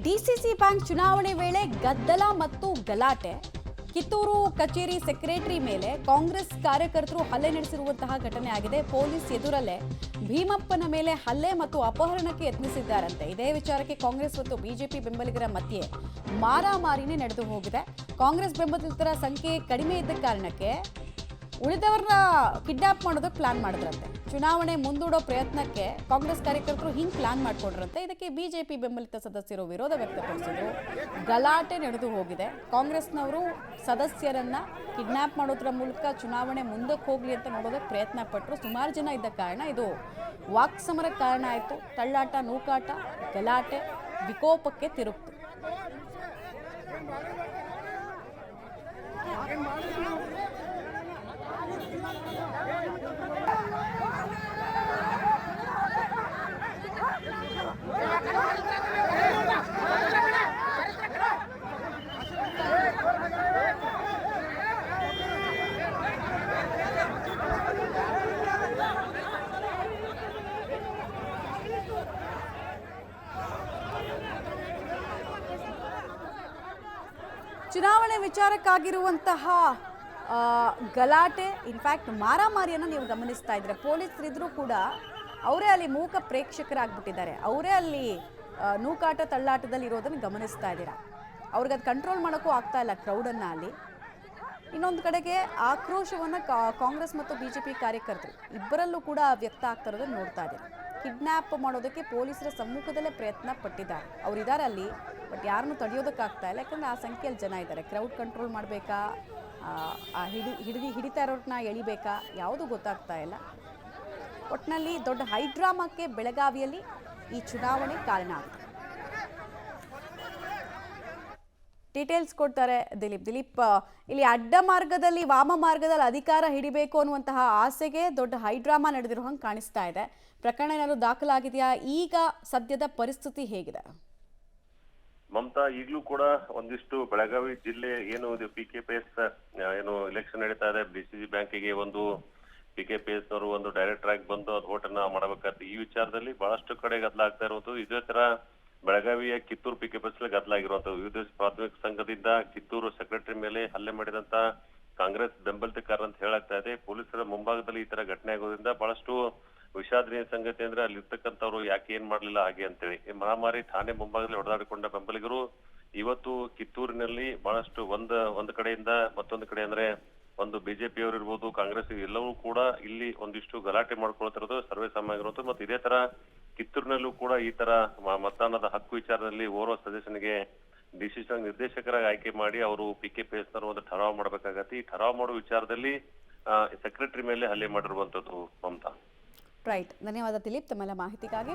DCC bank ಚುನಾವಣೆ ವೇಳೆ ಗದ್ದಲ ಮತ್ತು ಗಲಾಟೆ. ಕಿತ್ತೂರು ಕಚೇರಿ ಸೆಕ್ರೆಟರಿ ಮೇಲೆ ಕಾಂಗ್ರೆಸ್ ಕಾರ್ಯಕರ್ತರು ಹಲ್ಲೆ ನಡೆಸಿರುವಂತಹ ಘಟನೆ ಆಗಿದೆ. ಪೊಲೀಸ್ ಎದುರಲ್ಲೇ ಭೀಮಪ್ಪನ ಮೇಲೆ ಹಲ್ಲೆ ಮತ್ತು ಅಪಹರಣಕ್ಕೆ ಯತ್ನಿಸಿದ್ದಾರಂತೆ. ಇದೇ ವಿಚಾರಕ್ಕೆ ಕಾಂಗ್ರೆಸ್ ಮತ್ತು ಬಿಜೆಪಿ ಬೆಂಬಲಿಗರ ಮಧ್ಯೆ ಮಾರಾಮಾರಿನೇ ನಡೆದು ಹೋಗಿದೆ. ಕಾಂಗ್ರೆಸ್ ಬೆಂಬಲಿತರ ಸಂಖ್ಯೆ ಕಡಿಮೆ ಇದ್ದ ಕಾರಣಕ್ಕೆ ಉಳಿದವರನ್ನ ಕಿಡ್ನಾಪ್ ಮಾಡೋದಕ್ಕೆ ಪ್ಲಾನ್ ಮಾಡಿದ್ರಂತೆ. ಚುನಾವಣೆ ಮುಂದೂಡೋ ಪ್ರಯತ್ನಕ್ಕೆ ಕಾಂಗ್ರೆಸ್ ಕಾರ್ಯಕರ್ತರು ಹಿಂಗೆ ಪ್ಲಾನ್ ಮಾಡ್ಕೊಂಡ್ರಂತೆ. ಇದಕ್ಕೆ ಬಿಜೆಪಿ ಬೆಂಬಲಿತ ಸದಸ್ಯರು ವಿರೋಧ ವ್ಯಕ್ತಪಡಿಸಿದ್ರು. ಗಲಾಟೆ ನಡೆದು ಹೋಗಿದೆ. ಕಾಂಗ್ರೆಸ್ನವರು ಸದಸ್ಯರನ್ನ ಕಿಡ್ನಾಪ್ ಮಾಡೋದ್ರ ಮೂಲಕ ಚುನಾವಣೆ ಮುಂದಕ್ಕೆ ಹೋಗ್ಲಿ ಅಂತ ನೋಡೋದಕ್ಕೆ ಪ್ರಯತ್ನ ಪಟ್ಟರು. ಸುಮಾರು ಜನ ಇದ್ದ ಕಾರಣ ಇದು ವಾಕ್ಸಮರಕ್ಕೆ ಕಾರಣ ಆಯಿತು. ತಳ್ಳಾಟ, ನೂಕಾಟ, ಗಲಾಟೆ ವಿಕೋಪಕ್ಕೆ ತಿರುಗ್ತು. ಚುನಾವಣೆ ವಿಚಾರಕ್ಕಾಗಿರುವಂತಹ ಗಲಾಟೆ, ಇನ್ಫ್ಯಾಕ್ಟ್ ಮಾರಾಮಾರಿಯನ್ನು ನೀವು ಗಮನಿಸ್ತಾ ಇದ್ರೆ ಪೊಲೀಸರಿದ್ರೂ ಕೂಡ ಅವರೇ ಅಲ್ಲಿ ಮೂಕ ಪ್ರೇಕ್ಷಕರಾಗ್ಬಿಟ್ಟಿದ್ದಾರೆ. ಅವರೇ ಅಲ್ಲಿ ನೂಕಾಟ ತಳ್ಳಾಟದಲ್ಲಿ ಇರೋದನ್ನು ಗಮನಿಸ್ತಾ ಇದ್ದೀರಾ. ಅವ್ರಿಗೆ ಅದು ಕಂಟ್ರೋಲ್ ಮಾಡೋಕ್ಕೂ ಆಗ್ತಾ ಇಲ್ಲ ಕ್ರೌಡನ್ನು ಅಲ್ಲಿ. ಇನ್ನೊಂದು ಕಡೆಗೆ ಆಕ್ರೋಶವನ್ನು ಕಾಂಗ್ರೆಸ್ ಮತ್ತು ಬಿಜೆಪಿ ಕಾರ್ಯಕರ್ತರು ಇಬ್ಬರಲ್ಲೂ ಕೂಡ ವ್ಯಕ್ತ ಆಗ್ತಾ ಇರೋದನ್ನು ನೋಡ್ತಾ ಇದ್ದೀರಾ. ಕಿಡ್ನ್ಯಾಪ್ ಮಾಡೋದಕ್ಕೆ ಪೊಲೀಸರ ಸಮ್ಮುಖದಲ್ಲೇ ಪ್ರಯತ್ನ ಪಟ್ಟಿದ್ದಾರೆ. ಅವರಿದ್ದಾರೆ ಅಲ್ಲಿ, ಬಟ್ ಯಾರನ್ನೂ ತಡೆಯೋದಕ್ಕಾಗ್ತಾ ಇಲ್ಲ. ಯಾಕಂದರೆ ಆ ಸಂಖ್ಯೆಯಲ್ಲಿ ಜನ ಇದ್ದಾರೆ. ಕ್ರೌಡ್ ಕಂಟ್ರೋಲ್ ಮಾಡಬೇಕಾ, ಹಿಡಿತಾ ಇರೋರನ್ನ ಎಳಿಬೇಕಾ, ಯಾವುದೂ ಗೊತ್ತಾಗ್ತಾ ಇಲ್ಲ. ಒಟ್ಟಿನಲ್ಲಿ ದೊಡ್ಡ ಹೈಡ್ರಾಮಾಕ್ಕೆ ಬೆಳಗಾವಿಯಲ್ಲಿ ಈ ಚುನಾವಣೆ ಕಾರಣ ಆಗಿದೆ. ಡೀಟೇಲ್ಸ್ ಕೊಡ್ತಾರೆ ದಿಲೀಪ್. ಇಲ್ಲಿ ಅಡ್ಡ ಮಾರ್ಗದಲ್ಲಿ, ವಾಮ ಮಾರ್ಗದಲ್ಲಿ ಅಧಿಕಾರ ಹಿಡಿಬೇಕು ಅನ್ನುವಂತಹ ಆಸೆಗೆ ದೊಡ್ಡ ಹೈಡ್ರಾಮಾ ನಡೆದಿರೋ ಹಂಗೆ ಕಾಣಿಸ್ತಾ ಇದೆ. ಪ್ರಕರಣ ಏನಾದ್ರು ದಾಖಲಾಗಿದೆಯಾ? ಈಗ ಸದ್ಯದ ಪರಿಸ್ಥಿತಿ ಹೇಗಿದೆ? ಮಮತಾ, ಈಗಲೂ ಕೂಡ ಒಂದಿಷ್ಟು ಬೆಳಗಾವಿ ಜಿಲ್ಲೆ ಏನು PKPS ಏನು ಎಲೆಕ್ಷನ್ ನಡೀತಾ ಇದೆ, ಡಿಸಿಸಿ ಬ್ಯಾಂಕಿಗೆ ಒಂದು PKPS ನವರು ಒಂದು ಡೈರೆಕ್ಟರ್ ಆಗಿ ಬಂದು ಅದು ಓಟನ್ನ ಮಾಡಬೇಕಾದ್ರೆ ಈ ವಿಚಾರದಲ್ಲಿ ಬಹಳಷ್ಟು ಕಡೆ ಗದ್ದಲ ಆಗ್ತಾ ಇರುವಂತದ್ದು. ಇದೇ ತರ ಬೆಳಗಾವಿಯ ಕಿತ್ತೂರು PKPS ಗದ್ದಲ ಆಗಿರುವಂತದ್ದು. ವಿವಿಧ ಪ್ರಾಥಮಿಕ ಸಂಘದಿಂದ ಕಿತ್ತೂರು ಸೆಕ್ರೆಟರಿ ಮೇಲೆ ಹಲ್ಲೆ ಮಾಡಿದಂತ ಕಾಂಗ್ರೆಸ್ ಬೆಂಬಲಿತಕಾರ ಅಂತ ಹೇಳಾಗ್ತಾ ಇದೆ. ಪೊಲೀಸರ ಮುಂಭಾಗದಲ್ಲಿ ಈ ತರ ಘಟನೆ ಆಗೋದ್ರಿಂದ ಬಹಳಷ್ಟು ವಿಷಾದನೀಯ ಸಂಗತಿ ಅಂದ್ರೆ ಅಲ್ಲಿ ಇರ್ತಕ್ಕಂಥವ್ರು ಯಾಕೆ ಏನ್ ಮಾಡ್ಲಿಲ್ಲ ಹಾಗೆ ಅಂತೇಳಿ ಮಹಾಮಾರಿ ಠಾಣೆ ಮುಂಭಾಗದಲ್ಲಿ ಹೊಡೆದಾಡಿಕೊಂಡ ಬೆಂಬಲಿಗರು ಇವತ್ತು ಕಿತ್ತೂರಿನಲ್ಲಿ ಬಹಳಷ್ಟು ಒಂದ್ ಕಡೆಯಿಂದ ಮತ್ತೊಂದು ಕಡೆ ಅಂದ್ರೆ ಒಂದು ಬಿಜೆಪಿ ಅವರು ಇರ್ಬೋದು, ಕಾಂಗ್ರೆಸ್ ಎಲ್ಲವೂ ಕೂಡ ಇಲ್ಲಿ ಒಂದಿಷ್ಟು ಗಲಾಟೆ ಮಾಡ್ಕೊಳ್ತಿರೋದು ಸರ್ವೇ ಸಾಮಾನ್ಯವಾಗಿರುವಂತದ್ದು. ಮತ್ತೆ ಇದೇ ತರ ಕಿತ್ತೂರಿನಲ್ಲೂ ಕೂಡ ಈ ತರ ಮತದಾನದ ಹಕ್ಕು ವಿಚಾರದಲ್ಲಿ ಓರ್ವ ಸದಸ್ಯನಿಗೆ ಡಿಸಿಸಿ ನಿರ್ದೇಶಕರಾಗಿ ಆಯ್ಕೆ ಮಾಡಿ ಅವರು PKPS ಒಂದು ಠರಾವ್ ಮಾಡ್ಬೇಕಾಗತ್ತೆ. ಈ ಠರಾವ್ ಮಾಡೋ ವಿಚಾರದಲ್ಲಿ ಸೆಕ್ರೆಟರಿ ಮೇಲೆ ಹಲ್ಲೆ ಮಾಡಿರುವಂತದ್ದು. ಮಮತಾ, ರೈಟ್. ಧನ್ಯವಾದ ದಿಲೀಪ್ ತಮ್ಮೆಲ್ಲ ಮಾಹಿತಿಗಾಗಿ.